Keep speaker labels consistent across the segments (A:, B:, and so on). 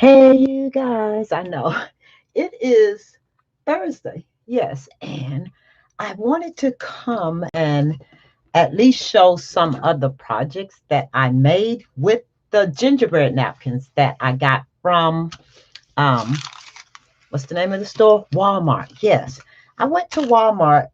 A: Hey, you guys, I know it is Thursday, yes, and I wanted to come and at least show some of the projects that I made with the gingerbread napkins that I got from, um, what's the name of the store? Walmart. Yes, I went to Walmart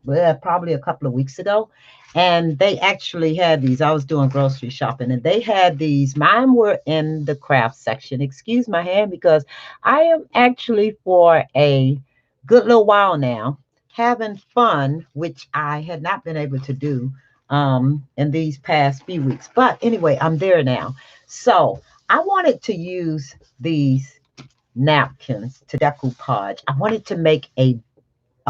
A: well, probably a couple of weeks ago, and they actually had these. I was doing grocery shopping, and they had these. Mine were in the craft section. Excuse my hand because I am actually for a good little while now having fun, which I had not been able to do in these past few weeks. But anyway, I'm there now. So I wanted to use these napkins to decoupage. I wanted to make a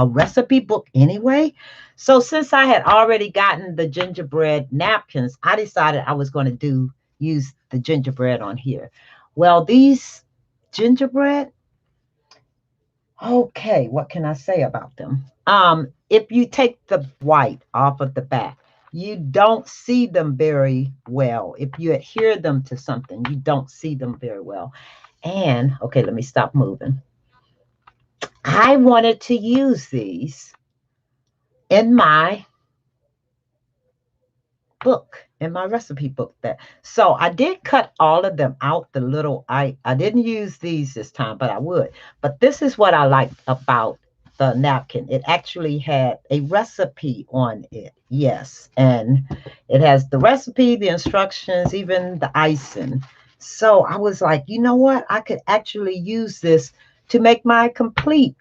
A: recipe book anyway. So since I had already gotten the gingerbread napkins, I decided I was going to do use the gingerbread on here. Well, these gingerbread, okay, what can I say about them? If you take the white off of the back, you don't see them very well. If you adhere them to something, you don't see them very well. And okay, let me stop moving. I wanted to use these in my book, in my recipe book. That so I did cut all of them out. The little I didn't use these this time, but I would. But this is what I liked about the napkin. It actually had a recipe on it. Yes, and it has the recipe, the instructions, even the icing. So I was like, you know what? I could actually use this to make my complete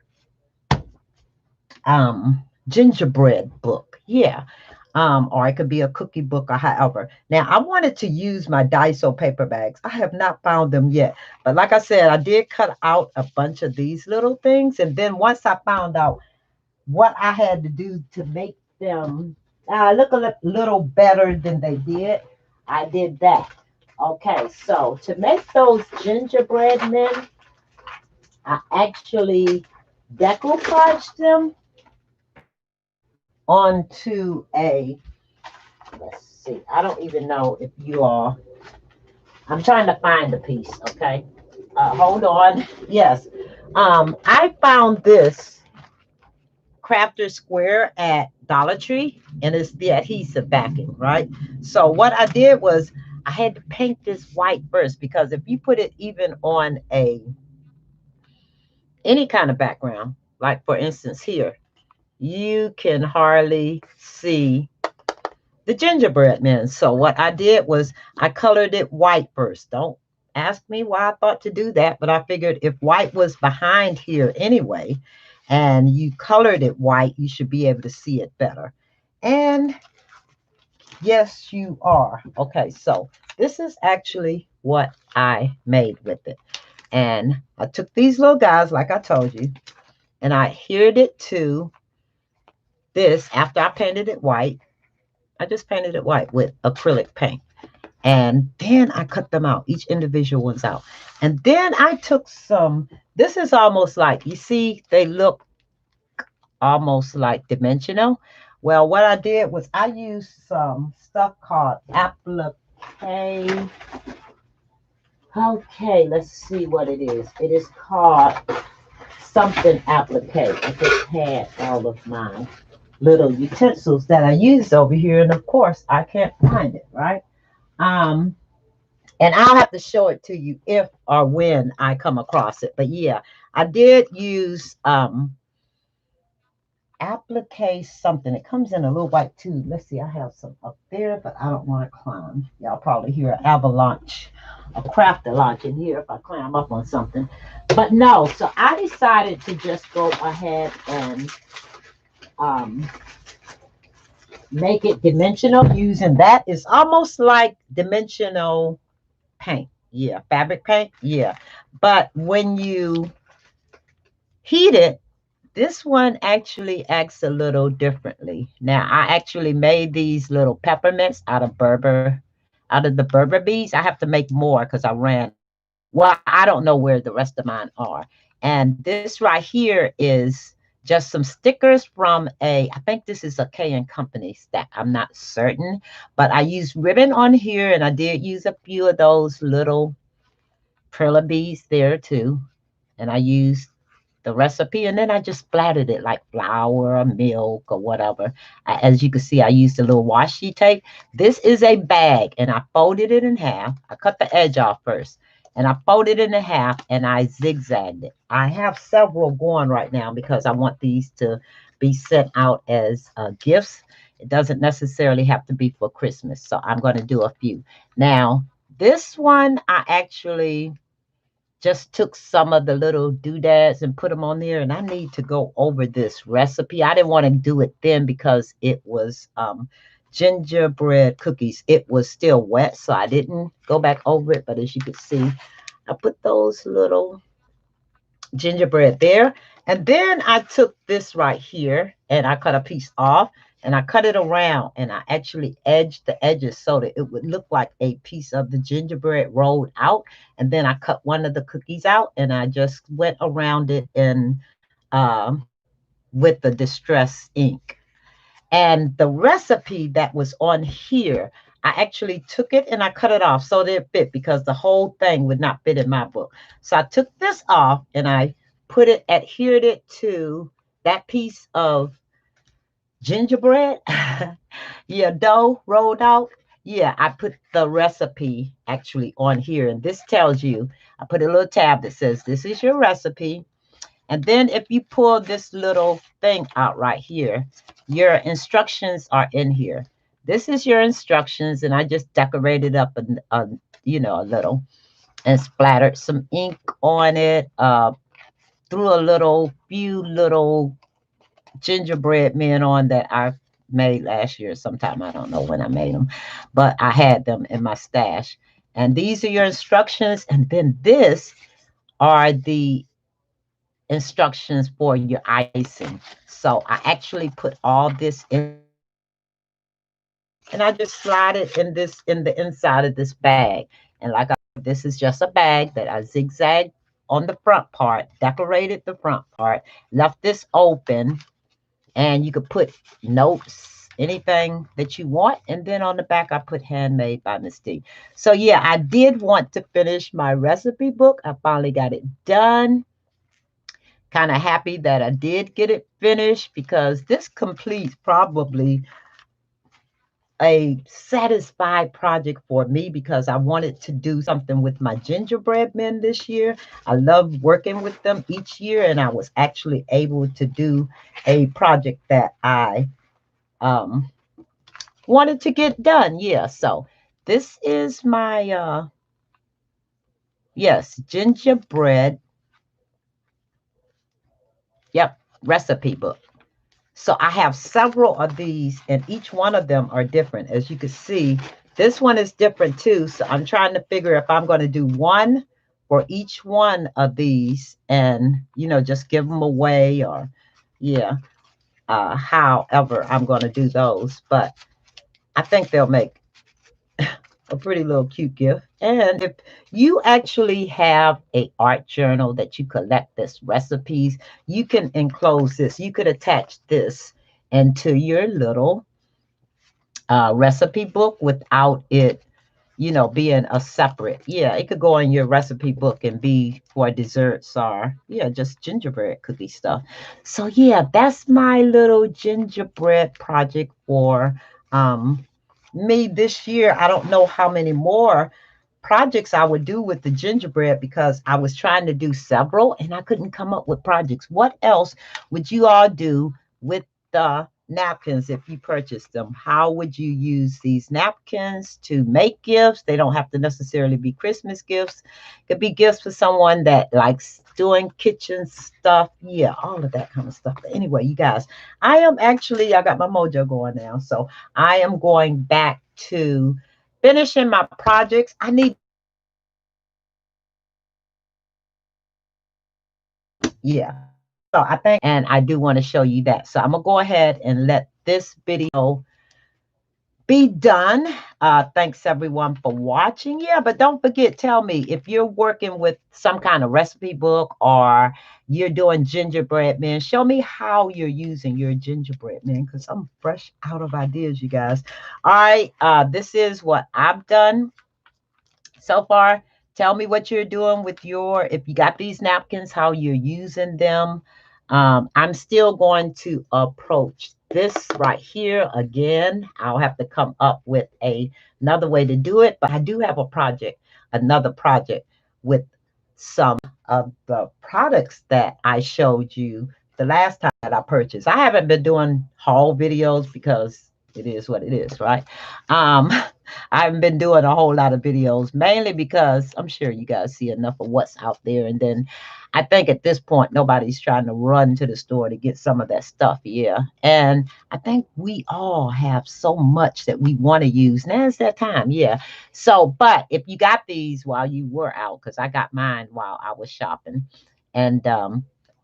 A: gingerbread book. Yeah. Or it could be a cookie book or however. Now I wanted to use my Daiso paper bags. I have not found them yet. But like I said, I did cut out a bunch of these little things. And then once I found out what I had to do to make them look a little better than they did, I did that. Okay, so to make those gingerbread men, I actually decoupaged them onto a, let's see, I don't even know if you are, I'm trying to find the piece, okay? Hold on. Yes. I found this crafter square at Dollar Tree, and it's the adhesive backing, right? So what I did was I had to paint this white first because if you put it even on a any kind of background, like for instance here, you can hardly see the gingerbread men. So what I did was I colored it white first. Don't ask me why I thought to do that, but I figured if white was behind here anyway, and you colored it white, you should be able to see it better. And yes, you are. Okay, so this is actually what I made with it. And I took these little guys, like I told you, and I adhered it to this after I painted it white. I just painted it white with acrylic paint. And then I cut them out, each individual ones out. And then I took some, this is almost like, you see, they look almost like dimensional. Well, what I did was I used some stuff called applique. Okay, let's see what it is. It is called something applique. I just had all of my little utensils that I used over here. And of course, I can't find it, right? Um, and I'll have to show it to you if or when I come across it. But yeah, I did use applique something. It comes in a little white tube. Let's see, I have some up there, but I don't want to climb. Y'all probably hear an avalanche, a craft launch in here if I climb up on something. But no, so I decided to just go ahead and um, make it dimensional using that. It's almost like dimensional paint. Yeah, fabric paint. Yeah. But when you heat it, this one actually acts a little differently. Now, I actually made these little peppermints out of the Berber beads. I have to make more because I ran out. Well, I don't know where the rest of mine are. And this right here is just some stickers from I think this is a K and Company stack. I'm not certain, but I used ribbon on here and I did use a few of those little perilla beads there too. And I used the recipe, and then I just splattered it like flour or milk or whatever. As you can see, I used a little washi tape. This is a bag, and I folded it in half. I cut the edge off first, and I folded it in half, and I zigzagged it. I have several going right now because I want these to be sent out as gifts. It doesn't necessarily have to be for Christmas, so I'm going to do a few. Now, this one I actually just took some of the little doodads and put them on there, and I need to go over this recipe. I didn't want to do it then because it was gingerbread cookies. It was still wet, so I didn't go back over it. But as you can see, I put those little gingerbread there. And then I took this right here and I cut a piece off and I cut it around and I actually edged the edges so that it would look like a piece of the gingerbread rolled out. And then I cut one of the cookies out and I just went around it in with the distress ink. And the recipe that was on here, I actually took it and I cut it off so that it fit because the whole thing would not fit in my book. So I took this off and I put it, adhered it to that piece of gingerbread. Yeah, dough rolled out. Yeah, I put the recipe actually on here. And this tells you, I put a little tab that says, this is your recipe. And then if you pull this little thing out right here, your instructions are in here. This is your instructions, and I just decorated up a little and splattered some ink on it. Threw a few little gingerbread men on that I made last year sometime. I don't know when I made them, but I had them in my stash. And these are your instructions. And then this are the instructions for your icing. So I actually put all this in and I just slide it in the inside of this bag. And like I said, this is just a bag that I zigzagged on the front part, decorated the front part, left this open, and you could put notes, anything that you want. And then on the back, I put handmade by Miss D. So yeah, I did want to finish my recipe book. I finally got it done. Kind of happy that I did get it finished because this completes probably a satisfied project for me because I wanted to do something with my gingerbread men this year. I love working with them each year, and I was actually able to do a project that I um, wanted to get done. Yeah, so this is my yes, gingerbread, yep, recipe book. So I have several of these, and each one of them are different. As you can see, this one is different too. So I'm trying to figure if I'm going to do one for each one of these and, just give them away or, yeah, however I'm going to do those. But I think they'll make a pretty little cute gift. And if you actually have a art journal that you collect this recipes, you can enclose this. You could attach this into your little recipe book without it, being a separate. Yeah, it could go in your recipe book and be for desserts or, yeah, just gingerbread cookie stuff. So yeah, that's my little gingerbread project for me this year. I don't know how many more projects I would do with the gingerbread because I was trying to do several and I couldn't come up with projects. What else would you all do with the napkins if you purchase them? How would you use these napkins to make gifts? They don't have to necessarily be Christmas gifts. It could be gifts for someone that likes doing kitchen stuff. Yeah, all of that kind of stuff. But anyway, you guys, I got my mojo going now. So I am going back to finishing my projects. I need, yeah. So I think, and I do want to show you that. So I'm gonna go ahead and let this video be done. Thanks everyone for watching. Yeah, but don't forget, tell me if you're working with some kind of recipe book or you're doing gingerbread men. Show me how you're using your gingerbread men because I'm fresh out of ideas, you guys. All right, this is what I've done so far. tell me what you're doing with your, if you got these napkins, how you're using them. I'm still going to approach this right here again. I'll have to come up with another way to do it, but I do have a project, another project with some of the products that I showed you the last time that I purchased. I haven't been doing haul videos because it is what it is, right? Um, I haven't been doing a whole lot of videos, mainly because I'm sure you guys see enough of what's out there. And then I think at this point, nobody's trying to run to the store to get some of that stuff. Yeah. And I think we all have so much that we want to use. Now it's that time. Yeah. So, but if you got these while you were out, because I got mine while I was shopping. And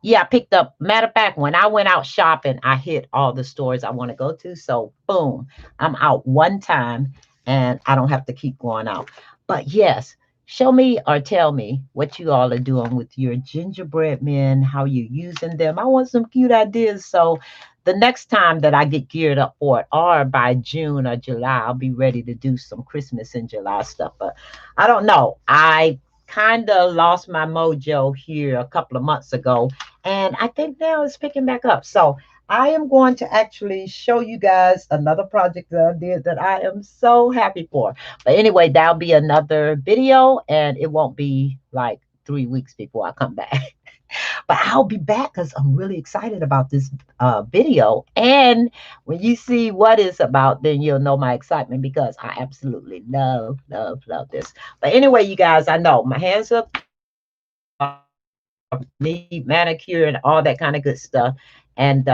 A: yeah, I picked up, matter of fact, when I went out shopping, I hit all the stores I want to go to. So boom, I'm out one time and I don't have to keep going out. But yes, show me or tell me what you all are doing with your gingerbread men, how you're using them. I want some cute ideas. So the next time that I get geared up for it, or by June or July, I'll be ready to do some Christmas in July stuff. But I don't know. I kind of lost my mojo here a couple of months ago, and I think now it's picking back up. So I am going to actually show you guys another project that I did that I am so happy for. But anyway, that'll be another video, and it won't be like 3 weeks before I come back. But I'll be back because I'm really excited about this video. And when you see what it's about, then you'll know my excitement because I absolutely love, love, love this. But anyway, you guys, I know my hands up, need manicure and all that kind of good stuff. And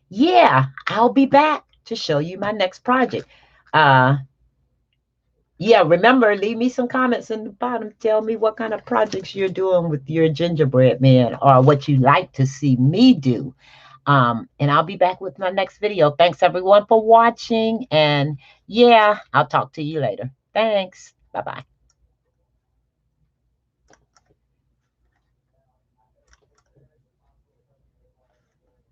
A: yeah, I'll be back to show you my next project. Yeah, remember, leave me some comments in the bottom. Tell me what kind of projects you're doing with your gingerbread man or what you like to see me do. And I'll be back with my next video. Thanks everyone for watching. And yeah, I'll talk to you later. Thanks. Bye-bye.